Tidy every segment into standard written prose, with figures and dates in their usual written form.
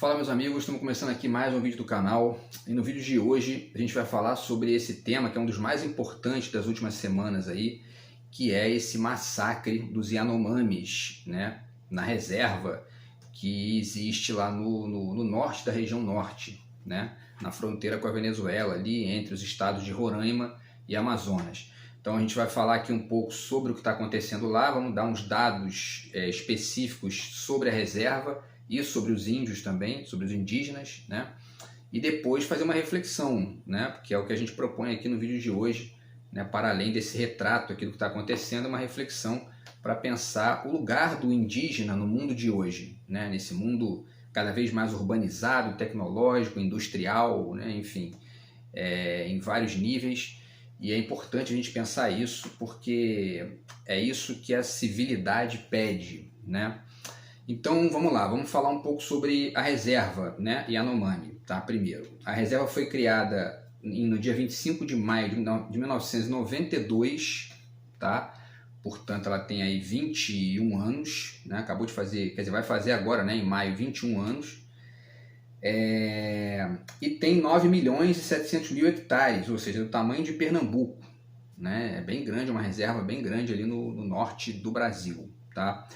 Fala meus amigos, estamos começando aqui mais um vídeo do canal e no vídeo de hoje a gente vai falar sobre esse tema que é um dos mais importantes das últimas semanas aí, que é esse massacre dos Yanomamis, né, na reserva que existe lá no norte da região norte, né, na fronteira com a Venezuela, ali entre os estados de Roraima e Amazonas. Então a gente vai falar aqui um pouco sobre o que está acontecendo lá, vamos dar uns dados específicos sobre a reserva e sobre os índios também, sobre os indígenas, né? E depois fazer uma reflexão, né? Porque é o que a gente propõe aqui no vídeo de hoje, né? Para além desse retrato aqui do que está acontecendo, uma reflexão para pensar o lugar do indígena no mundo de hoje, né? Nesse mundo cada vez mais urbanizado, tecnológico, industrial, né? Enfim, em vários níveis. E é importante a gente pensar isso porque é isso que a civilidade pede, né? Então vamos lá, vamos falar um pouco sobre a reserva, né, Yanomami, tá? Primeiro, a reserva foi criada no dia 25 de maio de 1992, tá? Portanto, ela tem aí 21 anos, né? Acabou de fazer, quer dizer, vai fazer agora, né, em maio, 21 anos. E tem 9 milhões e 700 mil hectares, ou seja, do tamanho de Pernambuco, né? É bem grande, uma reserva bem grande ali no norte do Brasil, tá?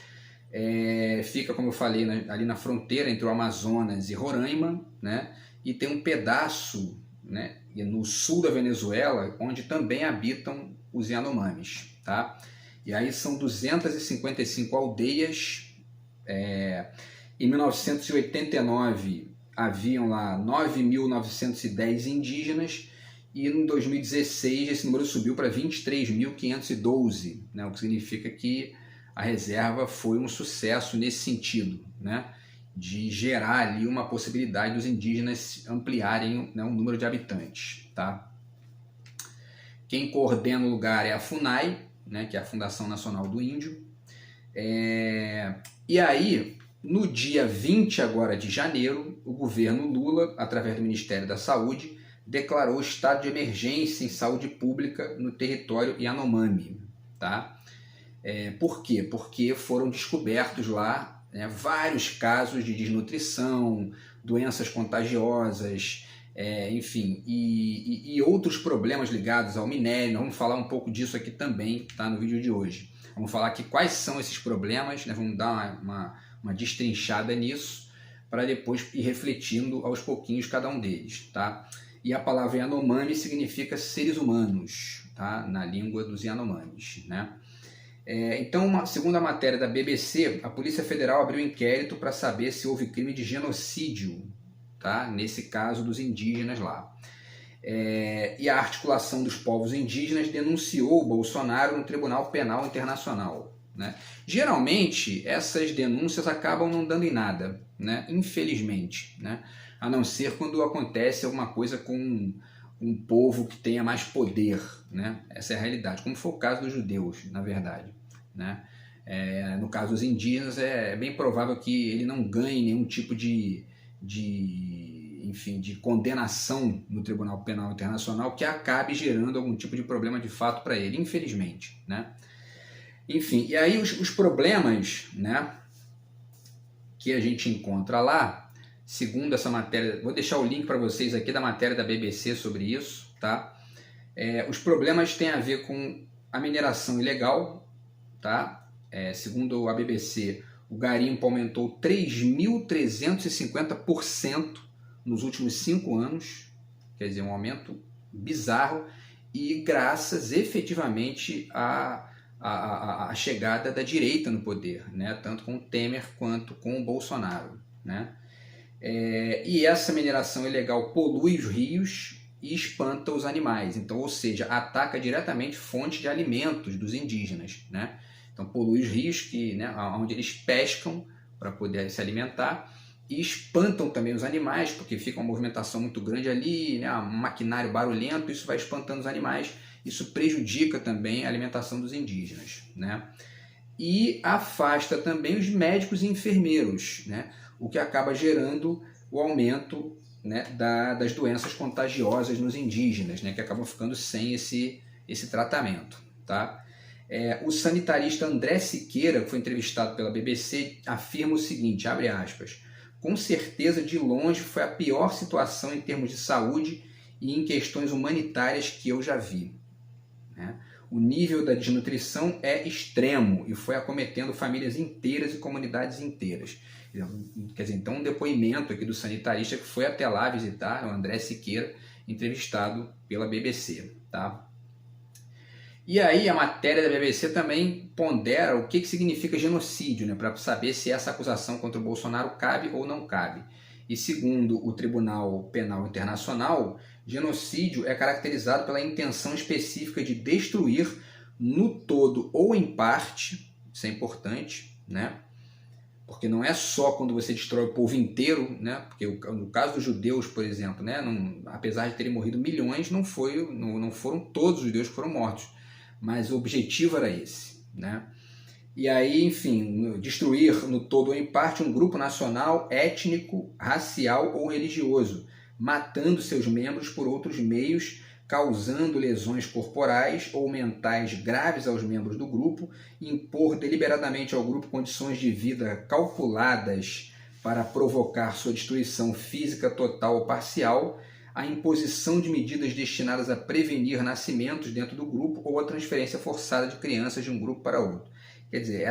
Fica, como eu falei, ali na fronteira entre o Amazonas e Roraima, né? E tem um pedaço, né, no sul da Venezuela, onde também habitam os Yanomamis, tá? E aí são 255 aldeias. Em 1989 haviam lá 9.910 indígenas e em 2016 esse número subiu para 23.512, né? O que significa que a reserva foi um sucesso nesse sentido, né, de gerar ali uma possibilidade dos indígenas ampliarem, né, o número de habitantes. Tá? Quem coordena o lugar é a FUNAI, né, que é a Fundação Nacional do Índio. E aí, no dia 20 agora de janeiro, o governo Lula, através do Ministério da Saúde, declarou estado de emergência em saúde pública no território Yanomami. Tá? Por quê? Porque foram descobertos lá, né, vários casos de desnutrição, doenças contagiosas, enfim, e outros problemas ligados ao minério. Vamos falar um pouco disso aqui também, tá, no vídeo de hoje. Vamos falar aqui quais são esses problemas, né, vamos dar uma destrinchada nisso, para depois ir refletindo aos pouquinhos cada um deles. Tá? E a palavra Yanomami significa seres humanos, tá, na língua dos Yanomamis, né? Então, segundo a matéria da BBC, a Polícia Federal abriu inquérito para saber se houve crime de genocídio, tá? Nesse caso dos indígenas lá. E a articulação dos povos indígenas denunciou o Bolsonaro no Tribunal Penal Internacional, né? Geralmente, essas denúncias acabam não dando em nada, né? Infelizmente, né? A não ser quando acontece alguma coisa com um povo que tenha mais poder, né? Essa é a realidade, como foi o caso dos judeus, na verdade, né? No caso dos indígenas, é bem provável que ele não ganhe nenhum tipo de condenação no Tribunal Penal Internacional que acabe gerando algum tipo de problema de fato para ele, infelizmente, né? Enfim, e aí os problemas, né, que a gente encontra lá, segundo essa matéria, vou deixar o link para vocês aqui da matéria da BBC sobre isso, tá? Os problemas têm a ver com a mineração ilegal, tá? Segundo a BBC, o garimpo aumentou 3.350% nos últimos 5 anos, quer dizer, um aumento bizarro, e graças efetivamente à chegada da direita no poder, né? Tanto com o Temer quanto com o Bolsonaro, né? E essa mineração ilegal polui os rios e espanta os animais, então, ou seja, ataca diretamente fontes de alimentos dos indígenas, né? Então polui os rios né, onde eles pescam para poder se alimentar, e espantam também os animais, porque fica uma movimentação muito grande ali, né, um maquinário barulhento, isso vai espantando os animais, isso prejudica também a alimentação dos indígenas, né? E afasta também os médicos e enfermeiros, né? O que acaba gerando o aumento, né, das doenças contagiosas nos indígenas, né, que acabam ficando sem esse tratamento. Tá? O sanitarista André Siqueira, que foi entrevistado pela BBC, afirma o seguinte, abre aspas, com certeza, de longe, foi a pior situação em termos de saúde e em questões humanitárias que eu já vi, né? O nível da desnutrição é extremo e foi acometendo famílias inteiras e comunidades inteiras. Quer dizer, então um depoimento aqui do sanitarista que foi até lá visitar, o André Siqueira, entrevistado pela BBC, tá? E aí a matéria da BBC também pondera o que significa genocídio, né, para saber se essa acusação contra o Bolsonaro cabe ou não cabe. E segundo o Tribunal Penal Internacional, genocídio é caracterizado pela intenção específica de destruir no todo ou em parte, isso é importante, né? Porque não é só quando você destrói o povo inteiro, né? Porque no caso dos judeus, por exemplo, né? Apesar de terem morrido milhões, não foram todos os judeus que foram mortos, mas o objetivo era esse, né? E aí, enfim, destruir no todo ou em parte um grupo nacional, étnico, racial ou religioso, matando seus membros por outros meios, causando lesões corporais ou mentais graves aos membros do grupo, impor deliberadamente ao grupo condições de vida calculadas para provocar sua destruição física total ou parcial, a imposição de medidas destinadas a prevenir nascimentos dentro do grupo ou a transferência forçada de crianças de um grupo para outro. Quer dizer,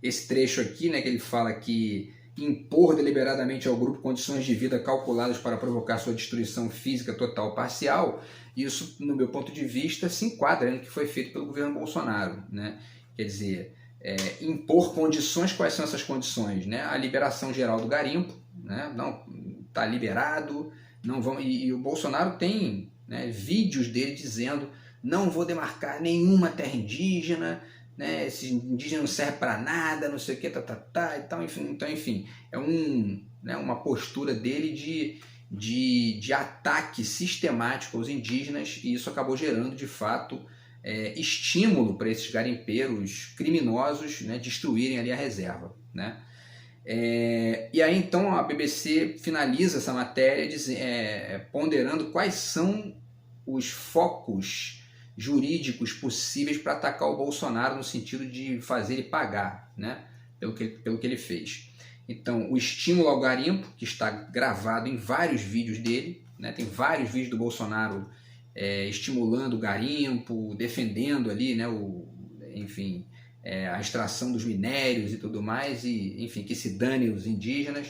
esse trecho aqui, né, que ele fala que impor deliberadamente ao grupo condições de vida calculadas para provocar sua destruição física total ou parcial, isso, no meu ponto de vista, se enquadra no que foi feito pelo governo Bolsonaro, né? Quer dizer, impor condições. Quais são essas condições, né? A liberação geral do garimpo, né? Não, está liberado, não vão, e o Bolsonaro tem, né, vídeos dele dizendo: não vou demarcar nenhuma terra indígena, né, esse indígena não serve para nada, não sei o que, então, enfim, é uma postura dele de ataque sistemático aos indígenas, e isso acabou gerando, de fato, estímulo para esses garimpeiros criminosos, né, destruírem ali a reserva, né? E aí, então, a BBC finaliza essa matéria ponderando quais são os focos jurídicos possíveis para atacar o Bolsonaro no sentido de fazer ele pagar, né, pelo que ele fez. Então, o estímulo ao garimpo, que está gravado em vários vídeos dele, né, tem vários vídeos do Bolsonaro estimulando o garimpo, defendendo ali, né, enfim, a extração dos minérios e tudo mais, e, enfim, que se dane os indígenas.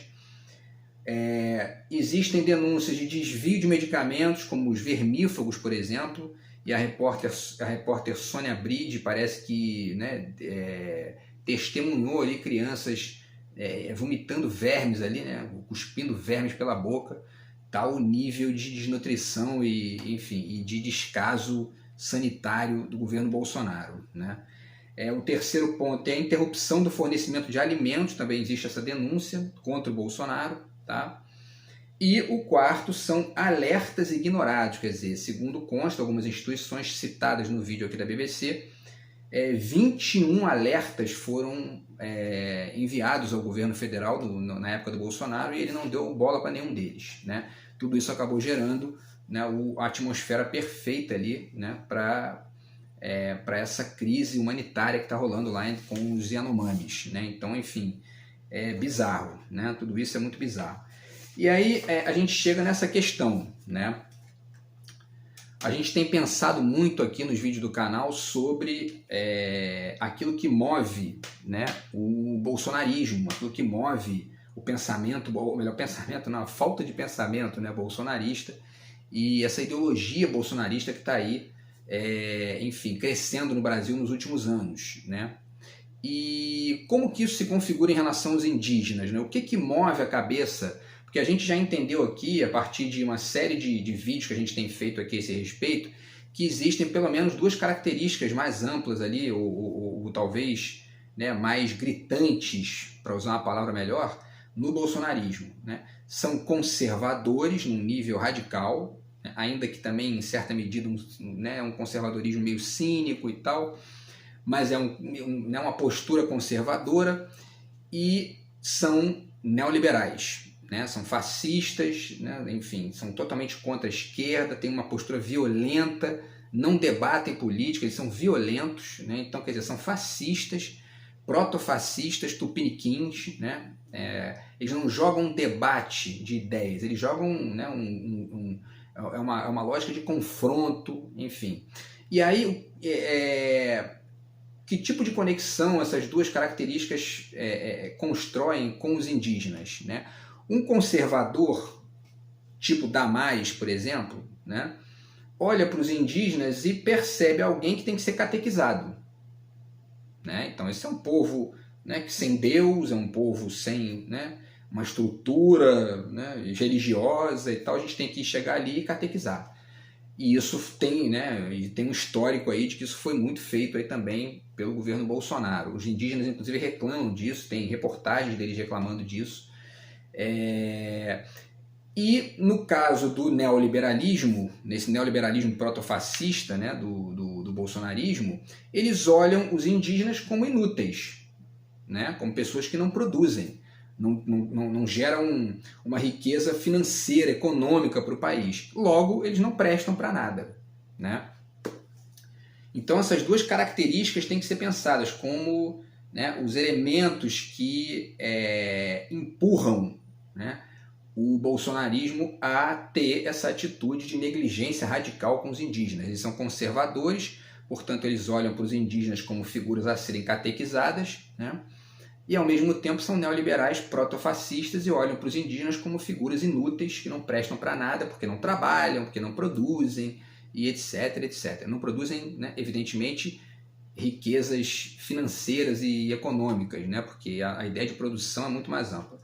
Existem denúncias de desvio de medicamentos, como os vermífugos, por exemplo, e a repórter Sônia Bride parece que, né, testemunhou ali crianças vomitando vermes ali, né, cuspindo vermes pela boca, tal nível de desnutrição e, enfim, e de descaso sanitário do governo Bolsonaro, né? O terceiro ponto é a interrupção do fornecimento de alimentos, também existe essa denúncia contra o Bolsonaro, tá? E o quarto são alertas ignorados, quer dizer, segundo consta algumas instituições citadas no vídeo aqui da BBC, 21 alertas foram enviados ao governo federal na época do Bolsonaro, e ele não deu bola para nenhum deles, né? Tudo isso acabou gerando, né, a atmosfera perfeita ali, né, para essa crise humanitária que está rolando lá com os Yanomamis, né? Então, enfim, é bizarro, né? Tudo isso é muito bizarro. E aí a gente chega nessa questão, né? A gente tem pensado muito aqui nos vídeos do canal sobre aquilo que move, né, o bolsonarismo, aquilo que move o pensamento, ou melhor, pensamento não, a falta de pensamento, né, bolsonarista, e essa ideologia bolsonarista que está aí, enfim, crescendo no Brasil nos últimos anos, né? E como que isso se configura em relação aos indígenas, né? O que move a cabeça? Porque a gente já entendeu aqui, a partir de uma série de vídeos que a gente tem feito aqui a esse respeito, que existem pelo menos duas características mais amplas ali, ou talvez, né, mais gritantes, para usar uma palavra melhor, no bolsonarismo, né? São conservadores num nível radical, né, ainda que também, em certa medida, um conservadorismo meio cínico e tal, mas é uma postura conservadora, e são neoliberais, né? São fascistas, né? Enfim, são totalmente contra a esquerda, têm uma postura violenta, não debatem política, eles são violentos, né? Então, quer dizer, são fascistas protofascistas tupiniquins, né? Eles não jogam um debate de ideias, eles jogam, né, é uma lógica de confronto, enfim. E aí, que tipo de conexão essas duas características constroem com os indígenas, né? Um conservador, tipo Damás, por exemplo, né, olha para os indígenas e percebe alguém que tem que ser catequizado, né? Então esse é um povo, né, que sem Deus, é um povo sem, né, uma estrutura, né, religiosa e tal, a gente tem que chegar ali e catequizar. E isso tem, né, e tem um histórico aí de que isso foi muito feito aí também pelo governo Bolsonaro. Os indígenas, inclusive, reclamam disso, tem reportagens deles reclamando disso. E no caso do neoliberalismo, nesse neoliberalismo protofascista, né, do bolsonarismo, eles olham os indígenas como inúteis, né, como pessoas que não produzem, não geram uma riqueza financeira, econômica para o país. Logo, eles não prestam para nada, né? Então essas duas características têm que ser pensadas como, né, os elementos que empurram, né, o bolsonarismo a ter essa atitude de negligência radical com os indígenas. Eles são conservadores, portanto eles olham para os indígenas como figuras a serem catequizadas, né? E ao mesmo tempo são neoliberais protofascistas e olham para os indígenas como figuras inúteis que não prestam para nada, porque não trabalham, porque não produzem, e etc, etc. Não produzem, né, evidentemente, riquezas financeiras e econômicas, né, porque a ideia de produção é muito mais ampla.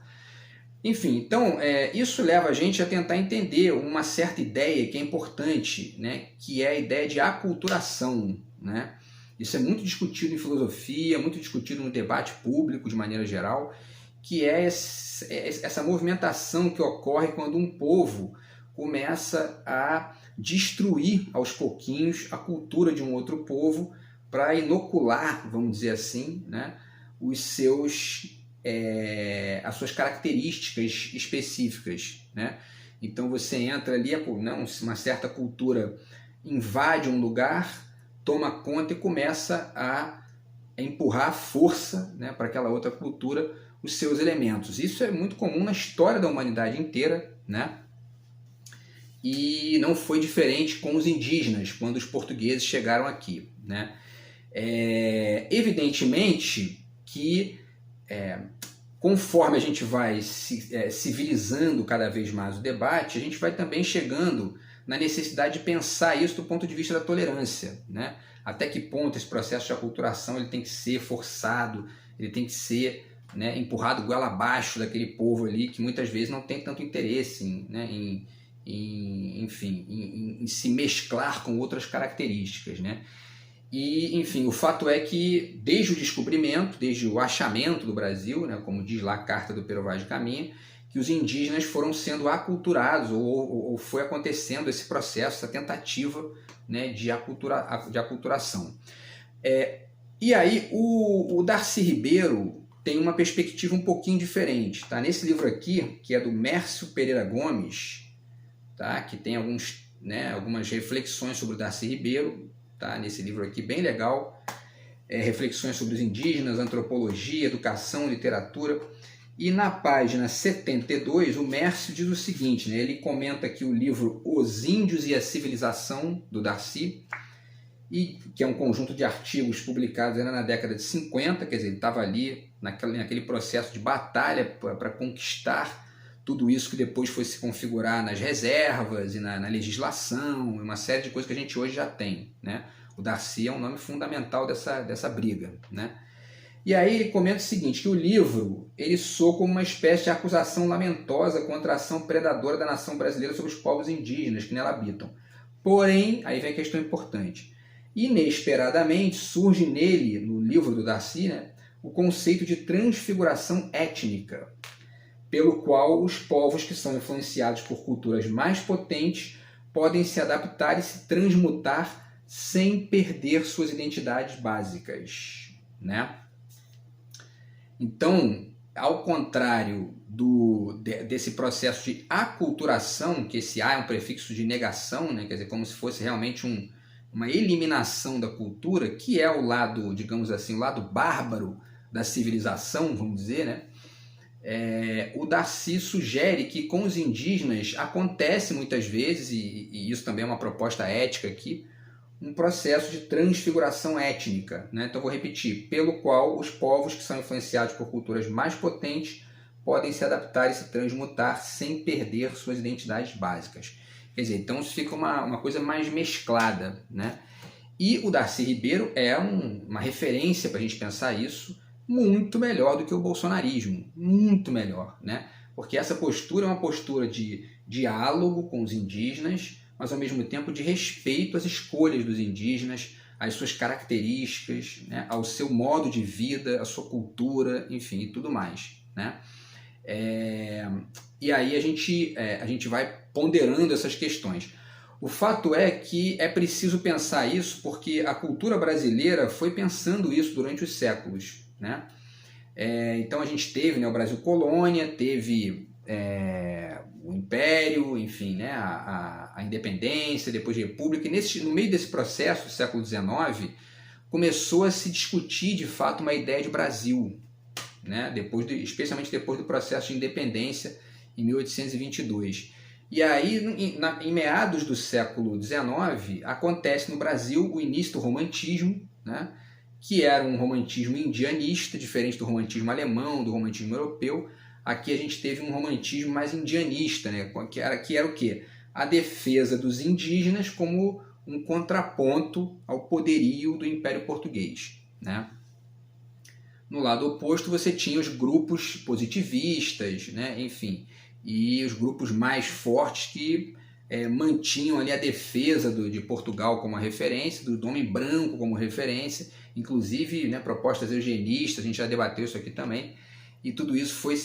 Enfim, então isso leva a gente a tentar entender uma certa ideia que é importante, né, que é a ideia de aculturação, né? Isso é muito discutido em filosofia, muito discutido no debate público de maneira geral, que é essa movimentação que ocorre quando um povo começa a destruir aos pouquinhos a cultura de um outro povo para inocular, vamos dizer assim, né, as suas características específicas, né? Então você entra ali, uma certa cultura invade um lugar, toma conta e começa a empurrar à força, né, para aquela outra cultura os seus elementos. Isso é muito comum na história da humanidade inteira, né? E não foi diferente com os indígenas quando os portugueses chegaram aqui, né? Evidentemente que conforme a gente vai civilizando cada vez mais o debate, a gente vai também chegando na necessidade de pensar isso do ponto de vista da tolerância, né? Até que ponto esse processo de aculturação ele tem que ser forçado, ele tem que ser, né, empurrado goela abaixo daquele povo ali que muitas vezes não tem tanto interesse em se mesclar com outras características, né? E, enfim, o fato é que desde o descobrimento, desde o achamento do Brasil, né, como diz lá a Carta do Pero Vaz de Caminha, que os indígenas foram sendo aculturados, ou foi acontecendo esse processo, essa tentativa, né, de aculturação. E aí o Darcy Ribeiro tem uma perspectiva um pouquinho diferente. Tá? Nesse livro aqui, que é do Mércio Pereira Gomes, tá? Que tem algumas reflexões sobre o Darcy Ribeiro, tá? Nesse livro aqui, bem legal, reflexões sobre os indígenas, antropologia, educação, literatura. E na página 72, o Mércio diz o seguinte, né? Ele comenta aqui o livro Os Índios e a Civilização, do Darcy, que é um conjunto de artigos publicados ainda na década de 50, quer dizer, ele estava ali naquele processo de batalha para conquistar tudo isso que depois foi se configurar nas reservas e na legislação, uma série de coisas que a gente hoje já tem, né? O Darcy é um nome fundamental dessa briga, né? E aí ele comenta o seguinte, que o livro ele soa como uma espécie de acusação lamentosa contra a ação predadora da nação brasileira sobre os povos indígenas que nela habitam. Porém, aí vem a questão importante, inesperadamente surge nele, no livro do Darcy, né, o conceito de transfiguração étnica, pelo qual os povos que são influenciados por culturas mais potentes podem se adaptar e se transmutar sem perder suas identidades básicas, né? Então, ao contrário desse processo de aculturação, que esse A é um prefixo de negação, né? Quer dizer, como se fosse realmente uma eliminação da cultura, que é o lado, digamos assim, o lado bárbaro da civilização, vamos dizer, né? O Darcy sugere que com os indígenas acontece muitas vezes, e isso também é uma proposta ética aqui, um processo de transfiguração étnica, né? Então vou repetir, pelo qual os povos que são influenciados por culturas mais potentes podem se adaptar e se transmutar sem perder suas identidades básicas. Quer dizer, então isso fica uma coisa mais mesclada, né? E o Darcy Ribeiro é uma referência para a gente pensar isso, muito melhor do que o bolsonarismo, muito melhor, né? Porque essa postura é uma postura de diálogo com os indígenas, mas ao mesmo tempo de respeito às escolhas dos indígenas, às suas características, né? Ao seu modo de vida, à sua cultura, enfim, e tudo mais, né? E aí a gente vai ponderando essas questões. O fato é que é preciso pensar isso porque a cultura brasileira foi pensando isso durante os séculos, né? Então a gente teve, né, o Brasil colônia, teve o Império, enfim, né, a independência, depois a República, e no meio desse processo do século XIX começou a se discutir de fato uma ideia de Brasil, né, especialmente depois do processo de independência em 1822. E aí, em meados do século XIX, acontece no Brasil o início do romantismo, né, que era um romantismo indianista, diferente do romantismo alemão, do romantismo europeu. Aqui a gente teve um romantismo mais indianista, né, que era o quê? A defesa dos indígenas como um contraponto ao poderio do Império Português, né? No lado oposto você tinha os grupos positivistas, né, enfim, e os grupos mais fortes que mantinham ali a defesa de Portugal como referência, do homem branco como referência, inclusive, né, propostas eugenistas, a gente já debateu isso aqui também, e tudo isso foi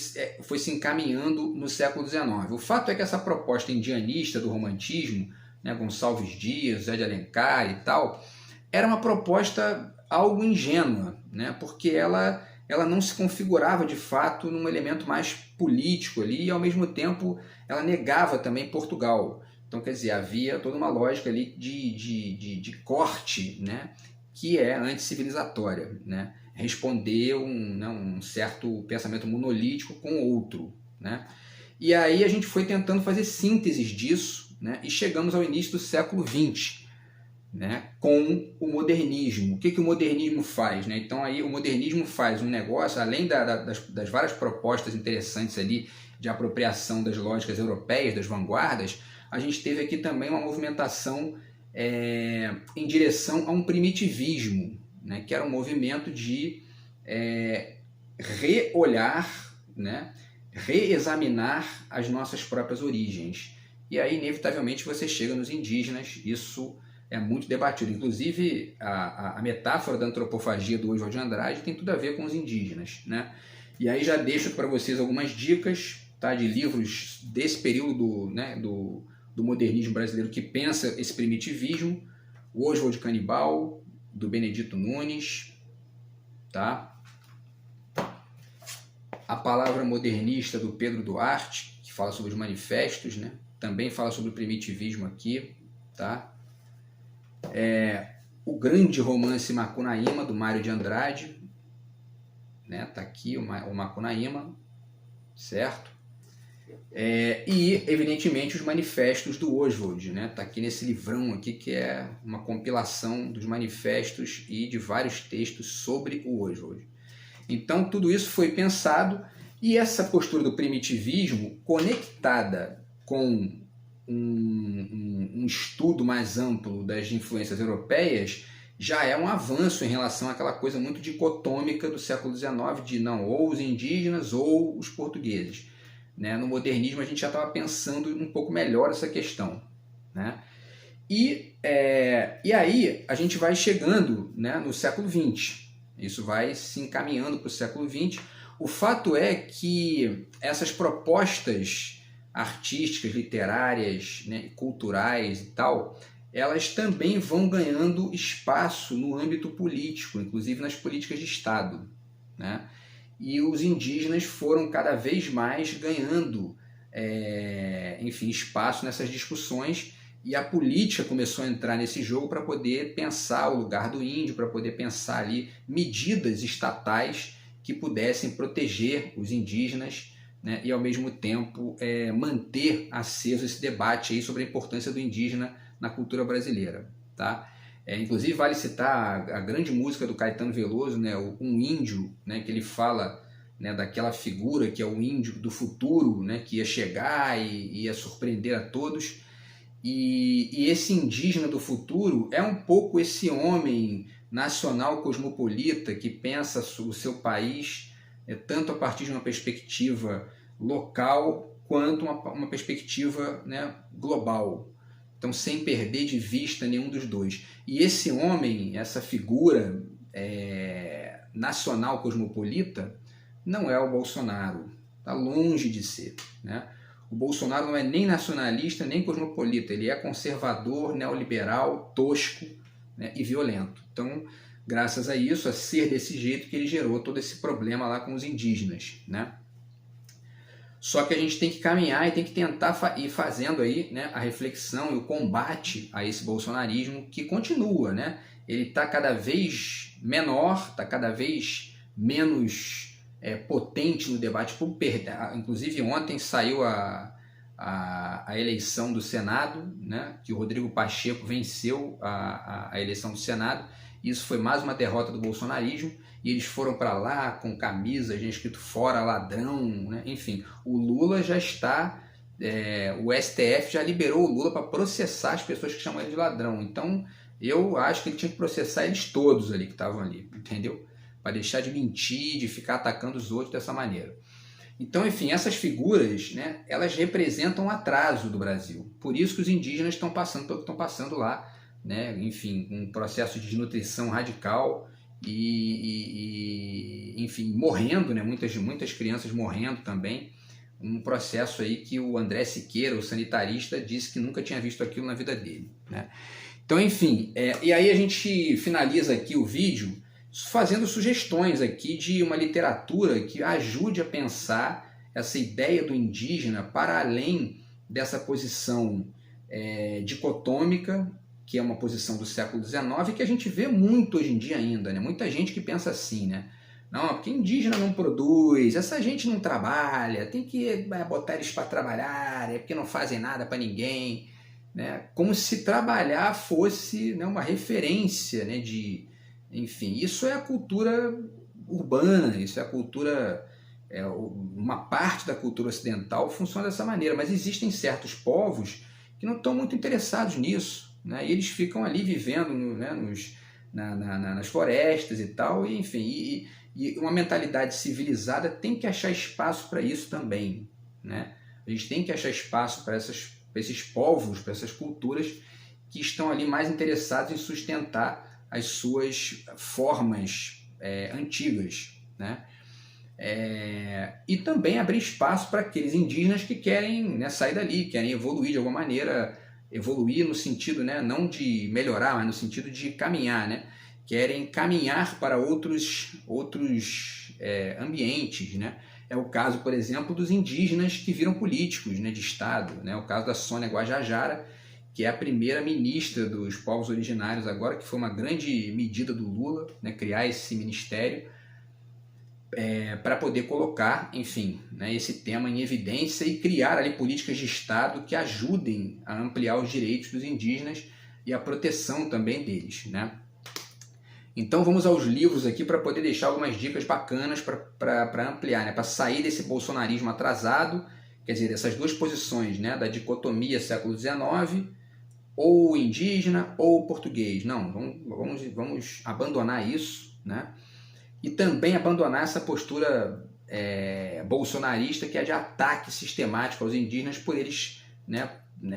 se encaminhando no século XIX. O fato é que essa proposta indianista do romantismo, né, Gonçalves Dias, Zé de Alencar e tal, era uma proposta algo ingênua, né, porque ela não se configurava de fato num elemento mais político ali, e ao mesmo tempo ela negava também Portugal. Então, quer dizer, havia toda uma lógica ali de corte, né, que é anticivilizatória, né, responder um certo pensamento monolítico com outro, né. E aí a gente foi tentando fazer sínteses disso, né, e chegamos ao início do século XX, né, com o modernismo. O que o modernismo faz? Né? Então aí o modernismo faz um negócio, além das várias propostas interessantes ali de apropriação das lógicas europeias, das vanguardas, a gente teve aqui também uma movimentação em direção a um primitivismo, né, que era um movimento de reolhar, né, reexaminar as nossas próprias origens. E aí, inevitavelmente, você chega nos indígenas, isso é muito debatido. Inclusive, a metáfora da antropofagia do Oswald de Andrade tem tudo a ver com os indígenas, né? E aí já deixo para vocês algumas dicas, tá, de livros desse período, né, do modernismo brasileiro que pensa esse primitivismo. O Oswald Canibal, do Benedito Nunes, tá? A Palavra Modernista, do Pedro Duarte, que fala sobre os manifestos, né? Também fala sobre o primitivismo aqui, tá? O Grande Romance Macunaíma, do Mário de Andrade, né? Tá aqui o Macunaíma, certo? E, evidentemente, os manifestos do Oswald, né? Tá aqui nesse livrão aqui, que é uma compilação dos manifestos e de vários textos sobre o Oswald. Então, tudo isso foi pensado, e essa postura do primitivismo, conectada com um estudo mais amplo das influências europeias, já é um avanço em relação àquela coisa muito dicotômica do século XIX, de não, ou os indígenas ou os portugueses, né? No modernismo a gente já estava pensando um pouco melhor essa questão, né? E aí a gente vai chegando, né, no século XX, isso vai se encaminhando para o século XX. O fato é que essas propostas artísticas, literárias, né, culturais e tal, elas também vão ganhando espaço no âmbito político, inclusive nas políticas de Estado, né? E os indígenas foram cada vez mais ganhando enfim, espaço nessas discussões, e a política começou a entrar nesse jogo para poder pensar o lugar do índio, para poder pensar ali medidas estatais que pudessem proteger os indígenas, né, e ao mesmo tempo manter aceso esse debate aí sobre a importância do indígena na cultura brasileira, tá? Inclusive vale citar a grande música do Caetano Veloso, né, Um Índio, né, que ele fala, né, daquela figura que é o índio do futuro, né, que ia chegar e ia surpreender a todos. E esse indígena do futuro é um pouco esse homem nacional cosmopolita que pensa o seu país tanto a partir de uma perspectiva local quanto uma perspectiva, né, global. Então, sem perder de vista nenhum dos dois. E esse homem, essa figura nacional cosmopolita, não é o Bolsonaro. Está longe de ser, né? O Bolsonaro não é nem nacionalista, nem cosmopolita. Ele é conservador, neoliberal, tosco, né, e violento. Então, graças a isso, a ser desse jeito, que ele gerou todo esse problema lá com os indígenas, né? Só que a gente tem que caminhar e tem que tentar ir fazendo aí, né, a reflexão e o combate a esse bolsonarismo que continua, né? Ele está cada vez menor, está cada vez menos potente no debate público. Inclusive ontem saiu a eleição do Senado, né, que o Rodrigo Pacheco venceu a eleição do Senado. Isso foi mais uma derrota do bolsonarismo, e eles foram para lá com camisas escrito fora ladrão, né? Enfim, o Lula já está, o STF já liberou o Lula para processar as pessoas que chamam ele de ladrão. Então eu acho que ele tinha que processar eles todos ali que estavam ali, entendeu? Para deixar de mentir, de ficar atacando os outros dessa maneira. Então, enfim, essas figuras, né, elas representam o atraso do Brasil. Por isso que os indígenas estão passando pelo que estão passando lá, né? Enfim, um processo de desnutrição radical enfim, morrendo, né? Muitas crianças morrendo também. Um processo aí que o André Siqueira, o sanitarista, disse que nunca tinha visto aquilo na vida dele, né? Então, enfim, e aí a gente finaliza aqui o vídeo fazendo sugestões aqui de uma literatura que ajude a pensar essa ideia do indígena para além dessa posição dicotômica, que é uma posição do século XIX, que a gente vê muito hoje em dia ainda, né? Muita gente que pensa assim, né? Não, porque indígena não produz, essa gente não trabalha, tem que botar eles para trabalhar, porque não fazem nada para ninguém, né? Como se trabalhar fosse, né, uma referência, né, enfim, isso é a cultura urbana, isso é a cultura, uma parte da cultura ocidental funciona dessa maneira, mas existem certos povos que não estão muito interessados nisso, né? E eles ficam ali vivendo, né, nas florestas e tal, e, enfim, e uma mentalidade civilizada tem que achar espaço para isso também, né? A gente tem que achar espaço para esses povos, para essas culturas que estão ali mais interessados em sustentar as suas formas antigas, né? E também abrir espaço para aqueles indígenas que querem, né, sair dali, querem evoluir de alguma maneira, evoluir no sentido, né, não de melhorar, mas no sentido de caminhar, né? Querem caminhar para outros ambientes, né? É o caso, por exemplo, dos indígenas que viram políticos, né, de Estado, né? O caso da Sônia Guajajara, que é a primeira ministra dos povos originários agora, que foi uma grande medida do Lula, né, criar esse ministério para poder colocar, enfim, né, esse tema em evidência e criar ali políticas de Estado que ajudem a ampliar os direitos dos indígenas e a proteção também deles, né? Então vamos aos livros aqui para poder deixar algumas dicas bacanas para ampliar, né, para sair desse bolsonarismo atrasado, quer dizer, dessas duas posições, né, da dicotomia século XIX, ou indígena ou português. Não, vamos abandonar isso, né? E também abandonar essa postura bolsonarista, que é de ataque sistemático aos indígenas por eles, né,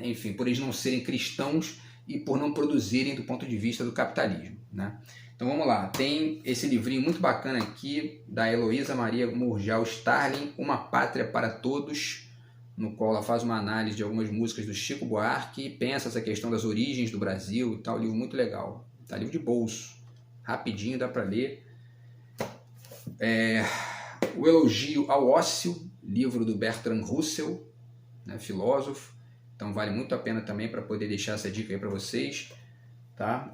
enfim, por eles não serem cristãos e por não produzirem do ponto de vista do capitalismo, né? Então vamos lá, tem esse livrinho muito bacana aqui da Heloísa Maria Murgel Starling, Uma Pátria para Todos, no qual ela faz uma análise de algumas músicas do Chico Buarque e pensa essa questão das origens do Brasil e tal. Livro muito legal, tá? Livro de bolso, rapidinho, dá para ler. O Elogio ao Ócio, livro do Bertrand Russell, né, filósofo. Então vale muito a pena também para poder deixar essa dica aí para vocês, tá?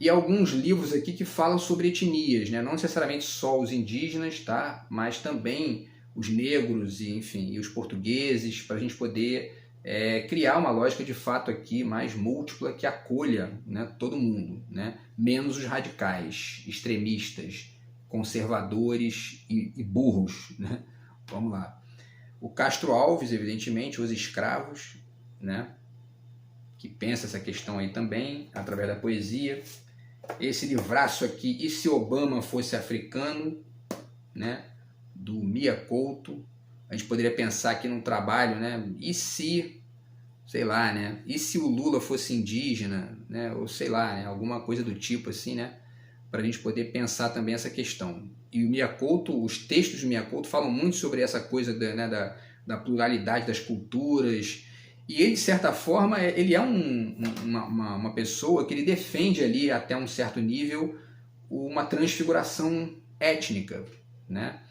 E alguns livros aqui que falam sobre etnias, né? Não necessariamente só os indígenas, tá? Mas também os negros e, enfim, e os portugueses, para a gente poder criar uma lógica de fato aqui mais múltipla que acolha, né, todo mundo, né? Menos os radicais, extremistas, conservadores e burros, né? Vamos lá. O Castro Alves, evidentemente, Os Escravos, né? Que pensa essa questão aí também, através da poesia. Esse livraço aqui, E se Obama fosse africano, né? Do Mia Couto. A gente poderia pensar aqui num trabalho, né? E se, sei lá, né? E se o Lula fosse indígena, né? Ou sei lá, né? Alguma coisa do tipo assim, né? Para a gente poder pensar também essa questão. E o Mia Couto, os textos de Mia Couto falam muito sobre essa coisa da pluralidade das culturas. E ele, de certa forma, ele é uma pessoa que ele defende ali, até um certo nível, uma transfiguração étnica, né?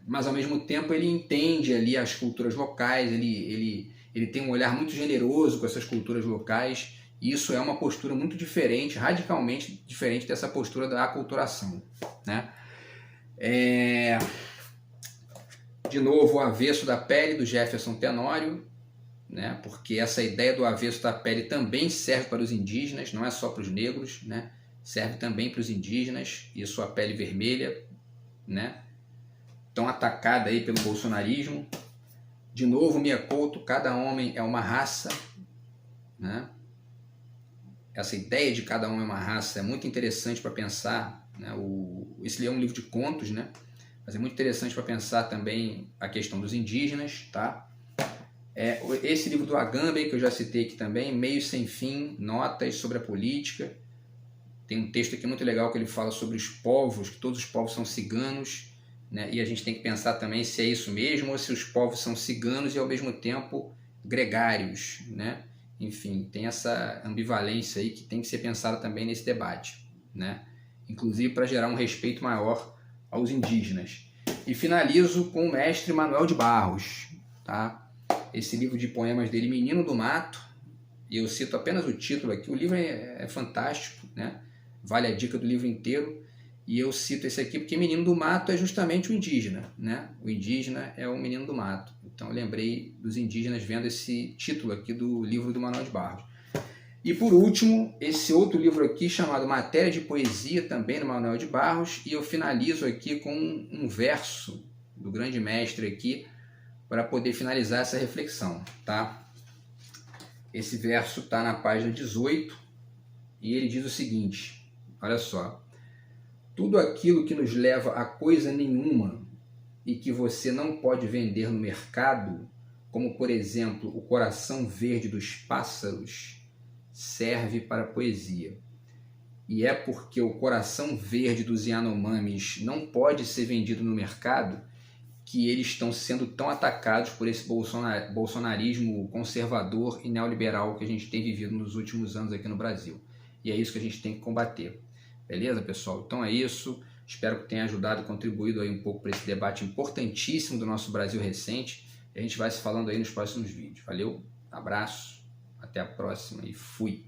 Mas, ao mesmo tempo, ele entende ali as culturas locais, ele tem um olhar muito generoso com essas culturas locais, e isso é uma postura muito diferente, radicalmente diferente dessa postura da aculturação, né? De novo, O Avesso da Pele, do Jefferson Tenório, né? Porque essa ideia do avesso da pele também serve para os indígenas, não é só para os negros, né? Serve também para os indígenas e sua pele vermelha, né? Tão atacada aí pelo bolsonarismo. De novo, Mia Couto, Cada Homem é uma Raça, né? Essa ideia de cada homem é uma raça é muito interessante para pensar, né? Esse é um livro de contos, né? Mas é muito interessante para pensar também a questão dos indígenas, tá? Esse livro do Agamben, que eu já citei aqui também, Meio Sem Fim, Notas sobre a Política. Tem um texto aqui muito legal que ele fala sobre os povos, que todos os povos são ciganos, né? E a gente tem que pensar também se é isso mesmo, ou se os povos são ciganos e ao mesmo tempo gregários, né? Enfim, tem essa ambivalência aí que tem que ser pensada também nesse debate, né? Inclusive para gerar um respeito maior aos indígenas. E finalizo com o mestre Manuel de Barros, tá? Esse livro de poemas dele, Menino do Mato, e eu cito apenas o título aqui. O livro é fantástico, né? Vale a dica do livro inteiro, e eu cito esse aqui porque Menino do Mato é justamente o indígena, né? O indígena é o menino do mato. Então eu lembrei dos indígenas vendo esse título aqui do livro do Manuel de Barros. E por último, esse outro livro aqui chamado Matéria de Poesia, também do Manuel de Barros, e eu finalizo aqui com um verso do grande mestre aqui para poder finalizar essa reflexão, tá? Esse verso está na página 18 e ele diz o seguinte, olha só: tudo aquilo que nos leva a coisa nenhuma e que você não pode vender no mercado, como por exemplo o coração verde dos pássaros, serve para a poesia. E é porque o coração verde dos Yanomamis não pode ser vendido no mercado que eles estão sendo tão atacados por esse bolsonarismo conservador e neoliberal que a gente tem vivido nos últimos anos aqui no Brasil. E é isso que a gente tem que combater. Beleza, pessoal? Então é isso. Espero que tenha ajudado e contribuído aí um pouco para esse debate importantíssimo do nosso Brasil recente. E a gente vai se falando aí nos próximos vídeos. Valeu, abraço, até a próxima e fui!